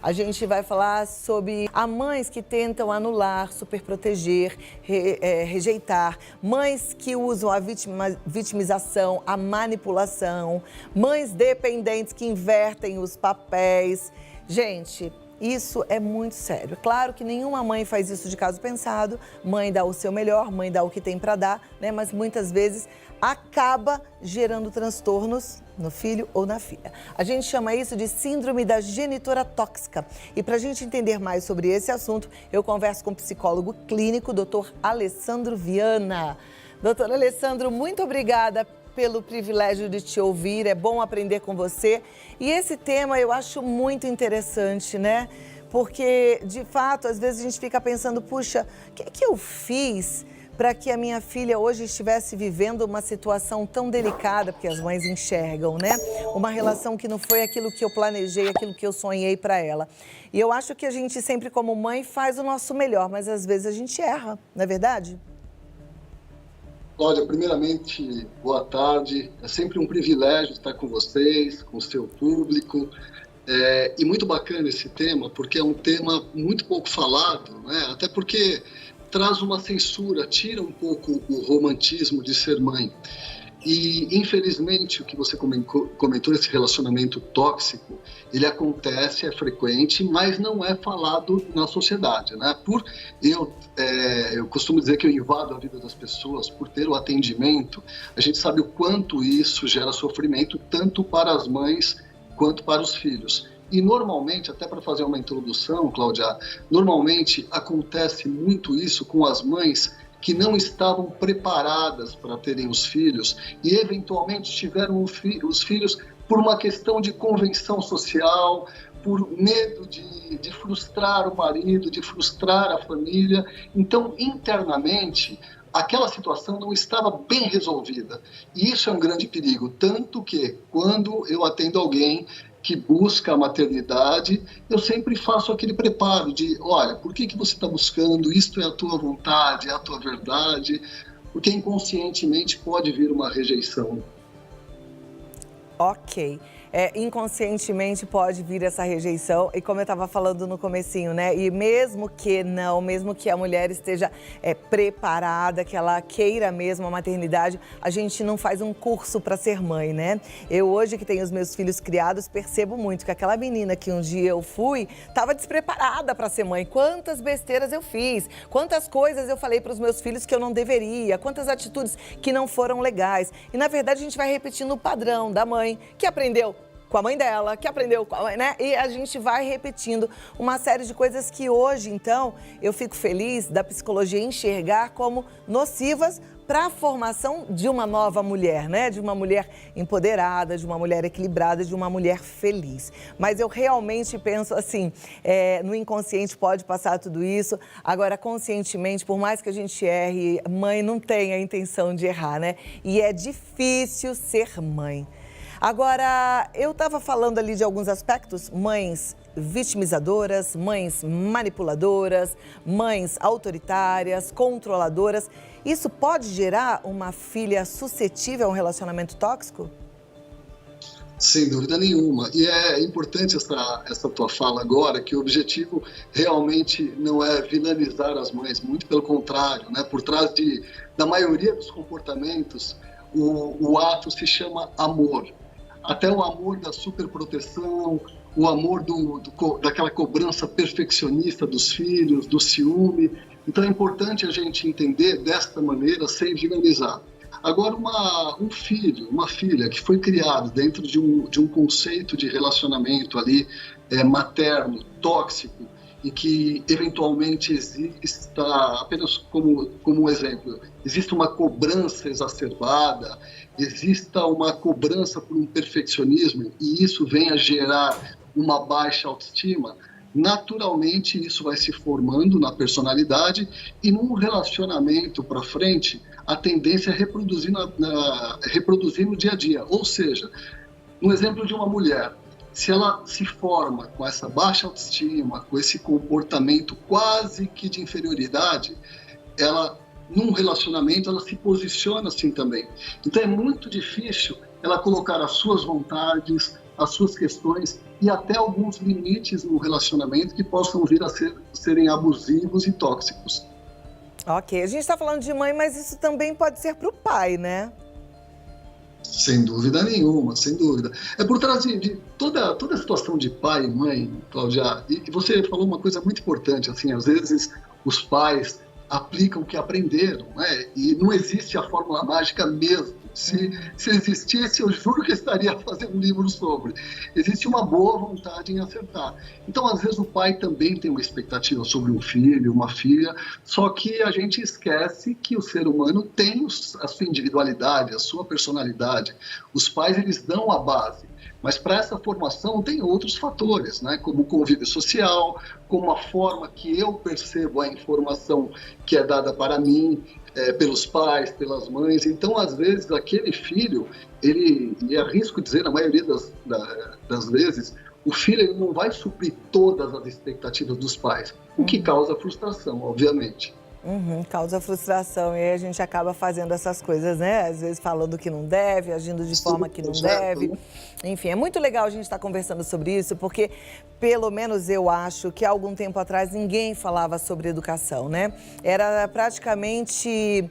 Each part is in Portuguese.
A gente vai falar sobre mães que tentam anular, superproteger, rejeitar, mães que usam a vitimização, a manipulação, mães dependentes que invertem os papéis. Gente, isso é muito sério. Claro que nenhuma mãe faz isso de caso pensado, mãe dá o seu melhor, mãe dá o que tem para dar, né? Mas muitas vezes acaba gerando transtornos no filho ou na filha. A gente chama isso de síndrome da genitora tóxica. E para a gente entender mais sobre esse assunto, eu converso com o psicólogo clínico, Dr. Alessandro Viana. Doutor Alessandro, muito obrigada pelo privilégio de te ouvir, é bom aprender com você. E esse tema eu acho muito interessante, né? Porque, de fato, às vezes a gente fica pensando, puxa, o que eu fiz para que a minha filha hoje estivesse vivendo uma situação tão delicada, porque as mães enxergam, né? Uma relação que não foi aquilo que eu planejei, aquilo que eu sonhei para ela. E eu acho que a gente sempre, como mãe, faz o nosso melhor, mas às vezes a gente erra, não é verdade? Cláudia, primeiramente, boa tarde. É sempre um privilégio estar com vocês, com o seu público. E muito bacana esse tema, porque é um tema muito pouco falado, né? Até porque traz uma censura, tira um pouco o romantismo de ser mãe. E, infelizmente, o que você comentou, esse relacionamento tóxico, ele acontece, é frequente, mas não é falado na sociedade, né? Eu costumo dizer que eu invado a vida das pessoas por ter o atendimento. A gente sabe o quanto isso gera sofrimento, tanto para as mães quanto para os filhos. E normalmente, até para fazer uma introdução, Cláudia, normalmente acontece muito isso com as mães que não estavam preparadas para terem os filhos e eventualmente tiveram os filhos por uma questão de convenção social, por medo de frustrar o marido, de frustrar a família. Então, internamente, aquela situação não estava bem resolvida. E isso é um grande perigo, tanto que quando eu atendo alguém que busca a maternidade, eu sempre faço aquele preparo de, olha, por que você está buscando? Isto é a tua vontade, é a tua verdade, porque inconscientemente pode vir uma rejeição. Ok. Inconscientemente pode vir essa rejeição, e como eu estava falando no comecinho, né? E mesmo que a mulher esteja preparada, que ela queira mesmo a maternidade, a gente não faz um curso para ser mãe, né? Eu hoje que tenho os meus filhos criados, percebo muito que aquela menina que um dia eu fui, estava despreparada para ser mãe. Quantas besteiras eu fiz, quantas coisas eu falei para os meus filhos que eu não deveria, quantas atitudes que não foram legais. E na verdade a gente vai repetindo o padrão da mãe, que aprendeu com a mãe dela, que aprendeu com a mãe, né? E a gente vai repetindo uma série de coisas que hoje, então, eu fico feliz da psicologia enxergar como nocivas para a formação de uma nova mulher, né? De uma mulher empoderada, de uma mulher equilibrada, de uma mulher feliz. Mas eu realmente penso assim, no inconsciente pode passar tudo isso, agora conscientemente, por mais que a gente erre, mãe não tem a intenção de errar, né? E é difícil ser mãe. Agora, eu estava falando ali de alguns aspectos, mães vitimizadoras, mães manipuladoras, mães autoritárias, controladoras. Isso pode gerar uma filha suscetível a um relacionamento tóxico? Sem dúvida nenhuma. E é importante essa tua fala agora, que o objetivo realmente não é vilanizar as mães, muito pelo contrário, né? Por trás da maioria dos comportamentos, o ato se chama amor. Até o amor da superproteção, o amor daquela cobrança perfeccionista dos filhos, do ciúme. Então é importante a gente entender desta maneira, sem vilanizar. Agora, um filho, uma filha que foi criado dentro de um conceito de relacionamento ali materno, tóxico, e que eventualmente exista, apenas como um exemplo, existe uma cobrança exacerbada, exista uma cobrança por um perfeccionismo, e isso venha a gerar uma baixa autoestima, naturalmente isso vai se formando na personalidade, e num relacionamento para frente, a tendência é reproduzir no dia a dia. Ou seja, no exemplo de uma mulher, se ela se forma com essa baixa autoestima, com esse comportamento quase que de inferioridade, ela, num relacionamento, ela se posiciona assim também. Então é muito difícil ela colocar as suas vontades, as suas questões e até alguns limites no relacionamento que possam vir a serem abusivos e tóxicos. Ok, a gente está falando de mãe, mas isso também pode ser para o pai, né? Sem dúvida nenhuma, sem dúvida. É por trás de toda a situação de pai e mãe, Cláudia, e você falou uma coisa muito importante, assim, às vezes os pais aplicam o que aprenderam, né? E não existe a fórmula mágica mesmo. Se existisse, eu juro que eu estaria fazendo um livro sobre. Existe uma boa vontade em acertar. Então, às vezes, o pai também tem uma expectativa sobre um filho, uma filha, só que a gente esquece que o ser humano tem a sua individualidade, a sua personalidade. Os pais, eles dão a base. Mas para essa formação tem outros fatores, né? Como o convívio social, como a forma que eu percebo a informação que é dada para mim, pelos pais, pelas mães. Então, às vezes, aquele filho, e arrisco dizer, na maioria das vezes, o filho ele não vai suprir todas as expectativas dos pais, o que causa frustração, obviamente. Causa frustração e aí a gente acaba fazendo essas coisas, né? Às vezes falando que não deve, agindo de forma que não deve. Enfim, é muito legal a gente estar conversando sobre isso, porque pelo menos eu acho que há algum tempo atrás ninguém falava sobre educação, né? Era praticamente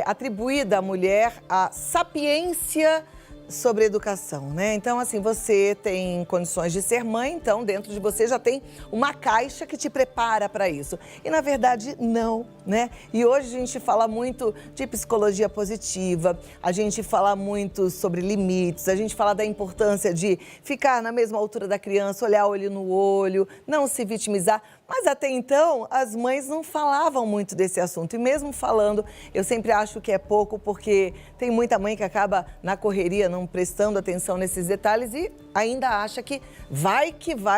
atribuída à mulher a sapiência sobre educação, né? Então, assim, você tem condições de ser mãe, então dentro de você já tem uma caixa que te prepara para isso. E, na verdade, não, né? E hoje a gente fala muito de psicologia positiva, a gente fala muito sobre limites, a gente fala da importância de ficar na mesma altura da criança, olhar olho no olho, não se vitimizar. Mas até então, as mães não falavam muito desse assunto. E mesmo falando, eu sempre acho que é pouco, porque tem muita mãe que acaba na correria, não prestando atenção nesses detalhes e ainda acha que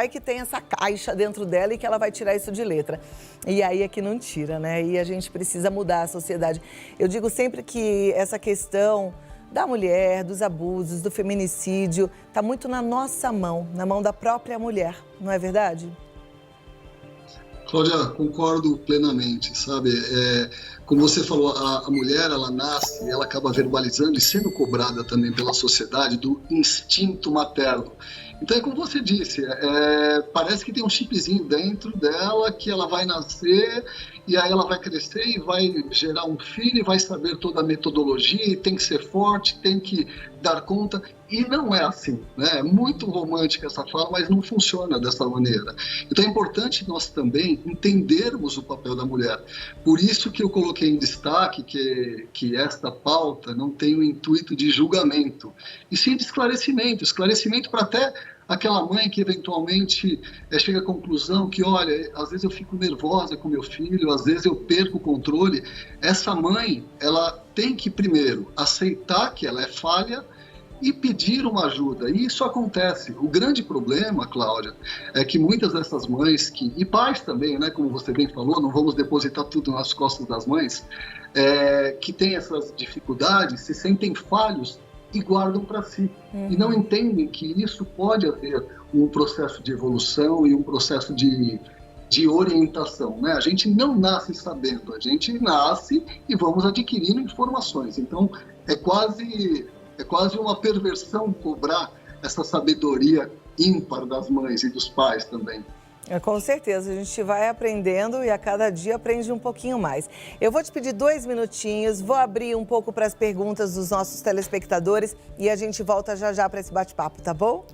que tem essa caixa dentro dela e que ela vai tirar isso de letra. E aí é que não tira, né? E a gente precisa mudar a sociedade. Eu digo sempre que essa questão da mulher, dos abusos, do feminicídio, está muito na nossa mão, na mão da própria mulher, não é verdade? Cláudia, concordo plenamente, sabe? Como você falou, a mulher, ela nasce, ela acaba verbalizando e sendo cobrada também pela sociedade do instinto materno. Então, é como você disse, parece que tem um chipzinho dentro dela que ela vai nascer e aí ela vai crescer e vai gerar um filho e vai saber toda a metodologia e tem que ser forte, tem que dar conta. E não é assim, né? É muito romântica essa fala, mas não funciona dessa maneira. Então é importante nós também entendermos o papel da mulher. Por isso que eu coloquei em destaque que esta pauta não tem o intuito de julgamento, e sim de esclarecimento. Esclarecimento para até aquela mãe que eventualmente chega à conclusão que, olha, às vezes eu fico nervosa com meu filho, às vezes eu perco o controle. Essa mãe, ela tem que primeiro aceitar que ela é falha e pedir uma ajuda. E isso acontece. O grande problema, Cláudia, é que muitas dessas mães, e pais também, né, como você bem falou, não vamos depositar tudo nas costas das mães, que têm essas dificuldades, se sentem falhos e guardam para si. E não entendem que isso pode haver um processo de evolução e um processo de orientação, né? A gente não nasce sabendo, a gente nasce e vamos adquirindo informações. Então, é quase uma perversão cobrar essa sabedoria ímpar das mães e dos pais também. Com certeza, a gente vai aprendendo e a cada dia aprende um pouquinho mais. Eu vou te pedir 2 minutinhos, vou abrir um pouco para as perguntas dos nossos telespectadores e a gente volta já já para esse bate-papo, tá bom?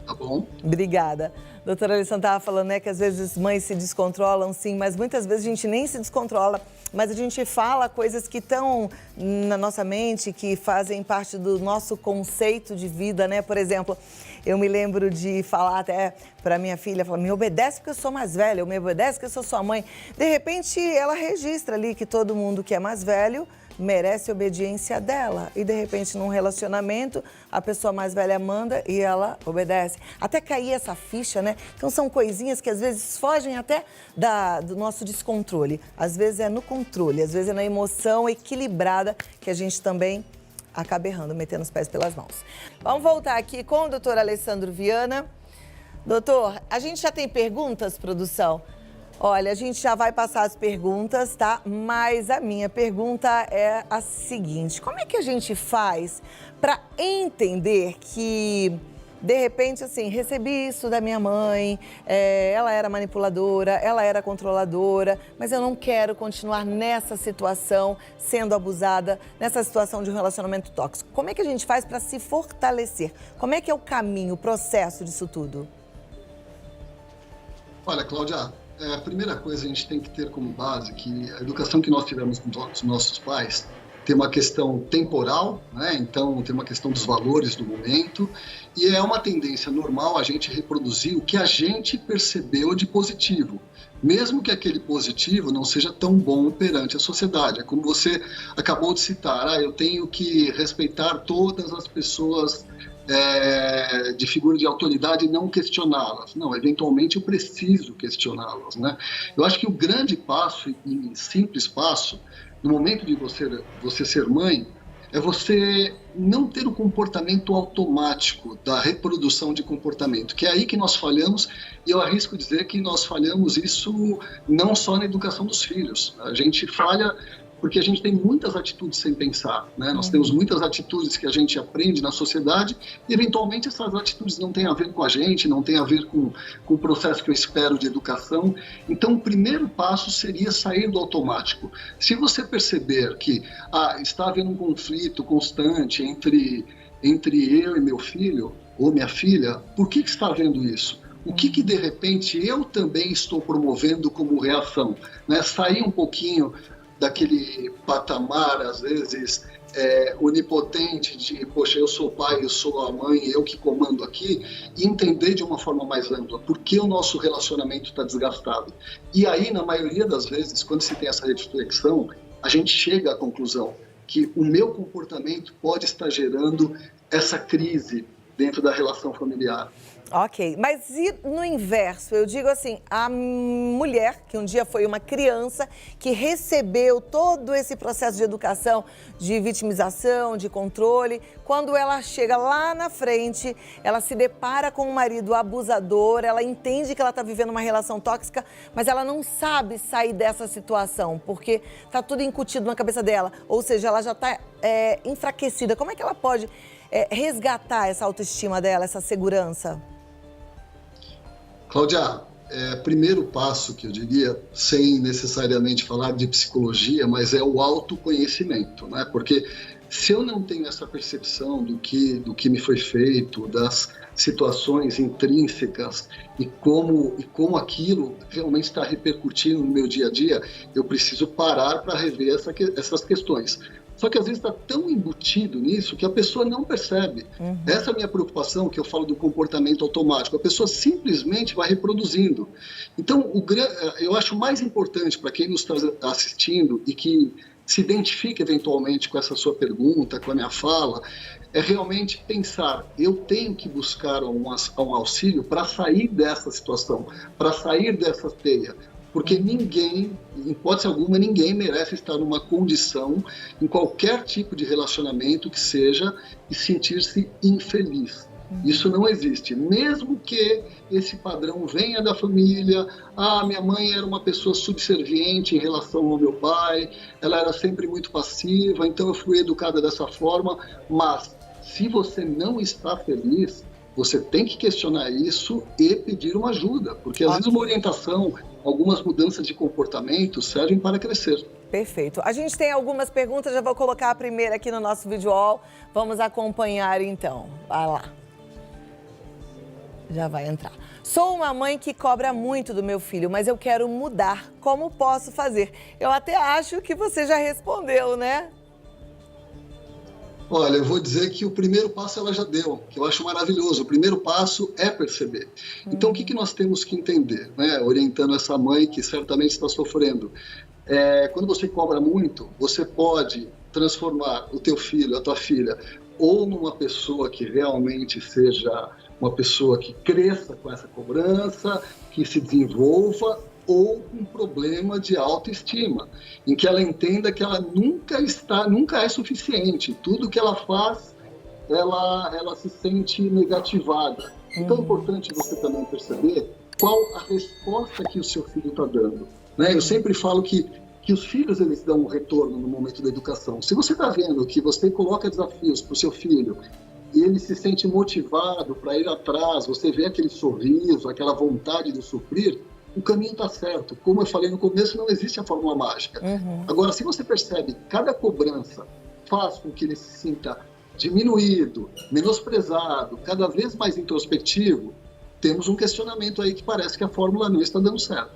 Tá bom. Obrigada. Doutora Alessandra estava falando, né, que às vezes as mães se descontrolam, sim, mas muitas vezes a gente nem se descontrola, mas a gente fala coisas que estão na nossa mente, que fazem parte do nosso conceito de vida, né? Por exemplo, eu me lembro de falar até para minha filha, falar, me obedece porque eu sou mais velha, ou me obedece porque eu sou sua mãe. De repente, ela registra ali que todo mundo que é mais velho merece obediência dela. E, de repente, num relacionamento, a pessoa mais velha manda e ela obedece. Até cair essa ficha, né? Então, são coisinhas que, às vezes, fogem até do nosso descontrole. Às vezes é no controle, às vezes é na emoção equilibrada que a gente também acaba errando, metendo os pés pelas mãos. Vamos voltar aqui com o doutor Alessandro Viana. Doutor, a gente já tem perguntas, produção? Olha, a gente já vai passar as perguntas, tá? Mas a minha pergunta é a seguinte: como é que a gente faz para entender que de repente, assim, recebi isso da minha mãe, ela era manipuladora, ela era controladora, mas eu não quero continuar nessa situação, sendo abusada, nessa situação de um relacionamento tóxico. Como é que a gente faz para se fortalecer? Como é que é o caminho, o processo disso tudo? Olha, Cláudia, a primeira coisa a gente tem que ter como base que a educação que nós tivemos com os nossos pais tem uma questão temporal, né? Então tem uma questão dos valores do momento, e é uma tendência normal a gente reproduzir o que a gente percebeu de positivo, mesmo que aquele positivo não seja tão bom perante a sociedade. É como você acabou de citar, eu tenho que respeitar todas as pessoas de figura de autoridade e não questioná-las. Não, eventualmente eu preciso questioná-las, né? Eu acho que o grande passo, e simples passo, no momento de você ser mãe, é você não ter o comportamento automático da reprodução de comportamento, que é aí que nós falhamos, e eu arrisco dizer que nós falhamos isso não só na educação dos filhos. A gente falha porque a gente tem muitas atitudes sem pensar, né? Nós temos muitas atitudes que a gente aprende na sociedade e, eventualmente, essas atitudes não têm a ver com a gente, não têm a ver com o processo que eu espero de educação. Então, o primeiro passo seria sair do automático. Se você perceber que está havendo um conflito constante entre eu e meu filho ou minha filha, por que está havendo isso? O que de repente eu também estou promovendo como reação, né? Sair um pouquinho daquele patamar, às vezes, onipotente de, poxa, eu sou o pai, eu sou a mãe, eu que comando aqui, e entender de uma forma mais ampla por que o nosso relacionamento está desgastado. E aí, na maioria das vezes, quando se tem essa reflexão, a gente chega à conclusão que o meu comportamento pode estar gerando essa crise dentro da relação familiar. Ok, mas e no inverso? Eu digo assim, a mulher que um dia foi uma criança que recebeu todo esse processo de educação, de vitimização, de controle, quando ela chega lá na frente, ela se depara com um marido abusador, ela entende que ela está vivendo uma relação tóxica, mas ela não sabe sair dessa situação, porque está tudo incutido na cabeça dela, ou seja, ela já está enfraquecida. Como é que ela pode resgatar essa autoestima dela, essa segurança? Cláudia, primeiro passo que eu diria, sem necessariamente falar de psicologia, mas é o autoconhecimento, né? Porque se eu não tenho essa percepção do que me foi feito, das situações intrínsecas e como aquilo realmente está repercutindo no meu dia a dia, eu preciso parar para rever essas questões. Só que às vezes está tão embutido nisso que a pessoa não percebe. Essa é a minha preocupação, que eu falo do comportamento automático. A pessoa simplesmente vai reproduzindo. Então, eu acho mais importante para quem nos está assistindo e que se identifica eventualmente com essa sua pergunta, com a minha fala, é realmente pensar, eu tenho que buscar um auxílio para sair dessa situação, para sair dessa teia. Porque ninguém, em hipótese alguma, ninguém merece estar numa condição, em qualquer tipo de relacionamento que seja, e sentir-se infeliz. Isso não existe. Mesmo que esse padrão venha da família, minha mãe era uma pessoa subserviente em relação ao meu pai, ela era sempre muito passiva, então eu fui educada dessa forma, mas se você não está feliz, você tem que questionar isso e pedir uma ajuda, porque às vezes uma orientação, algumas mudanças de comportamento servem para crescer. Perfeito. A gente tem algumas perguntas, já vou colocar a primeira aqui no nosso vídeo wall. Vamos acompanhar então. Vai lá. Já vai entrar. Sou uma mãe que cobra muito do meu filho, mas eu quero mudar. Como posso fazer? Eu até acho que você já respondeu, né? Olha, eu vou dizer que o primeiro passo ela já deu, que eu acho maravilhoso. O primeiro passo é perceber. Então, o que nós temos que entender, né? Orientando essa mãe que certamente está sofrendo. Quando você cobra muito, você pode transformar o teu filho, a tua filha, ou numa pessoa que realmente seja uma pessoa que cresça com essa cobrança, que se desenvolva, ou um problema de autoestima, em que ela entenda que ela nunca é suficiente. Tudo que ela faz, ela se sente negativada. Então é importante você também perceber qual a resposta que o seu filho está dando, né? Eu sempre falo que os filhos eles dão um retorno no momento da educação. Se você está vendo que você coloca desafios para o seu filho e ele se sente motivado para ir atrás, você vê aquele sorriso, aquela vontade de suprir, o caminho está certo. Como eu falei no começo, não existe a fórmula mágica. Agora, se você percebe que cada cobrança faz com que ele se sinta diminuído, menosprezado, cada vez mais introspectivo, temos um questionamento aí que parece que a fórmula não está dando certo.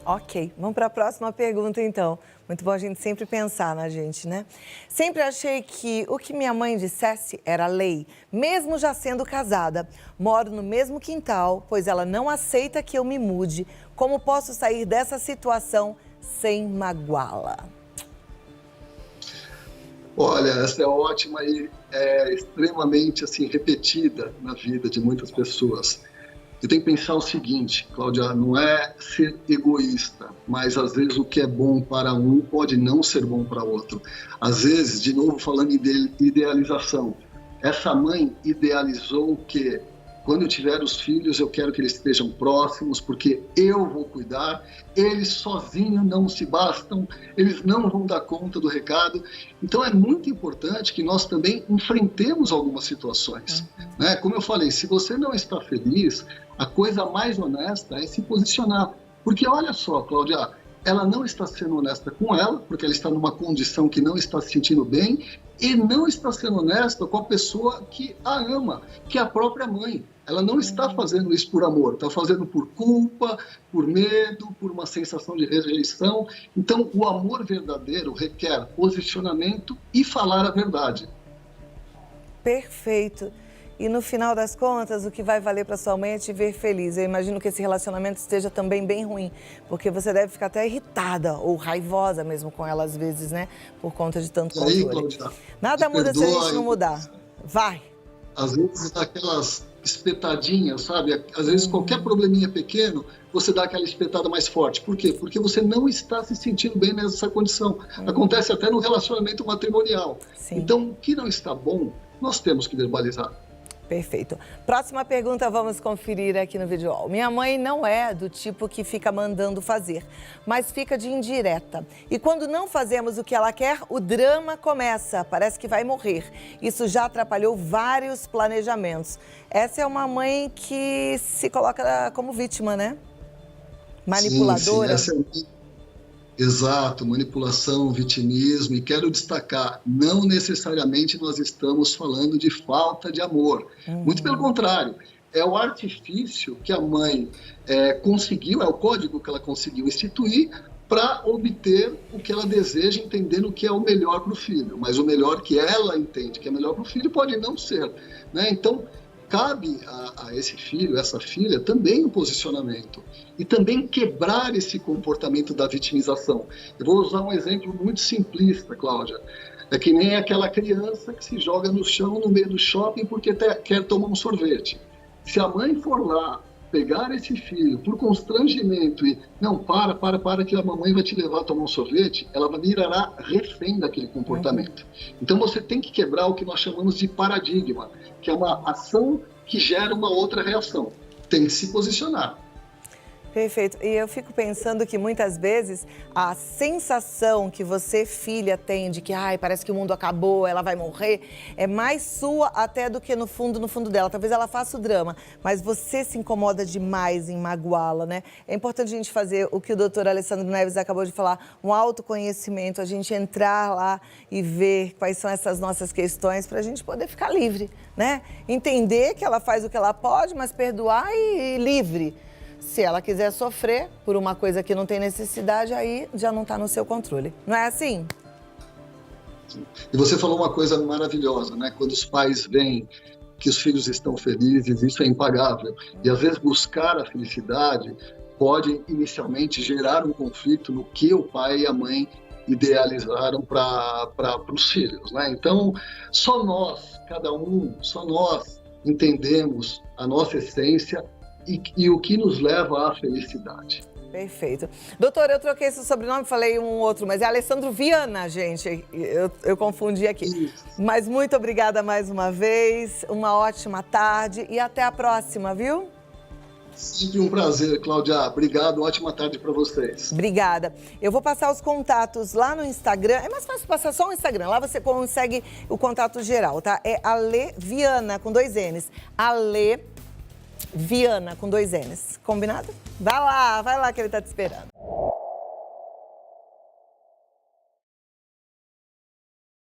Ok, vamos para a próxima pergunta então. Muito bom a gente sempre pensar na gente, né? Sempre achei que o que minha mãe dissesse era lei, mesmo já sendo casada. Moro no mesmo quintal, pois ela não aceita que eu me mude. Como posso sair dessa situação sem magoá-la? Olha, essa é ótima e é extremamente assim, repetida na vida de muitas pessoas. Eu tenho que pensar o seguinte, Cláudia, não é ser egoísta, mas às vezes o que é bom para um pode não ser bom para outro. Às vezes, de novo falando em idealização, essa mãe idealizou que quando eu tiver os filhos eu quero que eles estejam próximos, porque eu vou cuidar, eles sozinhos não se bastam, eles não vão dar conta do recado. Então é muito importante que nós também enfrentemos algumas situações. Né? Como eu falei, se você não está feliz, a coisa mais honesta é se posicionar. Porque olha só, Cláudia, ela não está sendo honesta com ela, porque ela está numa condição que não está se sentindo bem, e não está sendo honesta com a pessoa que a ama, que é a própria mãe. Ela não está fazendo isso por amor, está fazendo por culpa, por medo, por uma sensação de rejeição. Então, o amor verdadeiro requer posicionamento e falar a verdade. Perfeito. E no final das contas, o que vai valer para sua mãe é te ver feliz. Eu imagino que esse relacionamento esteja também bem ruim, porque você deve ficar até irritada ou raivosa mesmo com ela às vezes, né? Por conta de tanto controle. E aí, Cláudia, nada muda se a gente não mudar. Vai! Às vezes, aquelas espetadinhas, sabe? Às vezes, qualquer probleminha pequeno, você dá aquela espetada mais forte. Por quê? Porque você não está se sentindo bem nessa condição. Acontece até no relacionamento matrimonial. Sim. Então, o que não está bom, nós temos que verbalizar. Perfeito. Próxima pergunta, vamos conferir aqui no vídeo. Minha mãe não é do tipo que fica mandando fazer, mas fica de indireta. E quando não fazemos o que ela quer, o drama começa, parece que vai morrer. Isso já atrapalhou vários planejamentos. Essa é uma mãe que se coloca como vítima, né? Manipuladora. Sim, essa é... Exato, manipulação, vitimismo, e quero destacar, não necessariamente nós estamos falando de falta de amor, muito pelo contrário, é o artifício que a mãe conseguiu, é o código que ela conseguiu instituir para obter o que ela deseja, entendendo o que é o melhor para o filho, mas o melhor que ela entende que é melhor para o filho pode não ser, né? Então, cabe a esse filho, essa filha, também um posicionamento e também quebrar esse comportamento da vitimização. Eu vou usar um exemplo muito simplista, Cláudia. É que nem aquela criança que se joga no chão no meio do shopping porque quer tomar um sorvete. Se a mãe for lá pegar esse filho por constrangimento e não, para que a mamãe vai te levar a tomar um sorvete, ela virará refém daquele comportamento. Então você tem que quebrar o que nós chamamos de paradigma, que é uma ação que gera uma outra reação. Tem que se posicionar. Perfeito. E eu fico pensando que muitas vezes a sensação que você, filha, tem de que parece que o mundo acabou, ela vai morrer, é mais sua até do que no fundo dela. Talvez ela faça o drama, mas você se incomoda demais em magoá-la, né? É importante a gente fazer o que o doutor Alessandro Neves acabou de falar, um autoconhecimento, a gente entrar lá e ver quais são essas nossas questões para a gente poder ficar livre, né? Entender que ela faz o que ela pode, mas perdoar e livre. Se ela quiser sofrer por uma coisa que não tem necessidade, aí já não está no seu controle. Não é assim? E você falou uma coisa maravilhosa, né? Quando os pais veem que os filhos estão felizes, isso é impagável. E às vezes buscar a felicidade pode inicialmente gerar um conflito no que o pai e a mãe idealizaram para os filhos, né? Então, só nós, só nós entendemos a nossa essência e o que nos leva à felicidade. Perfeito. Doutor, eu troquei esse sobrenome, falei um outro, mas é Alessandro Viana, gente. Eu confundi aqui. Isso. Mas muito obrigada mais uma vez, uma ótima tarde e até a próxima, viu? Sempre um prazer, Cláudia. Obrigado, ótima tarde para vocês. Obrigada. Eu vou passar os contatos lá no Instagram. É mais fácil passar só o Instagram. Lá você consegue o contato geral, tá? É Ale Viana, com 2 N's. Ale Viana, com 2 N's. Combinado? Vai lá que ele tá te esperando.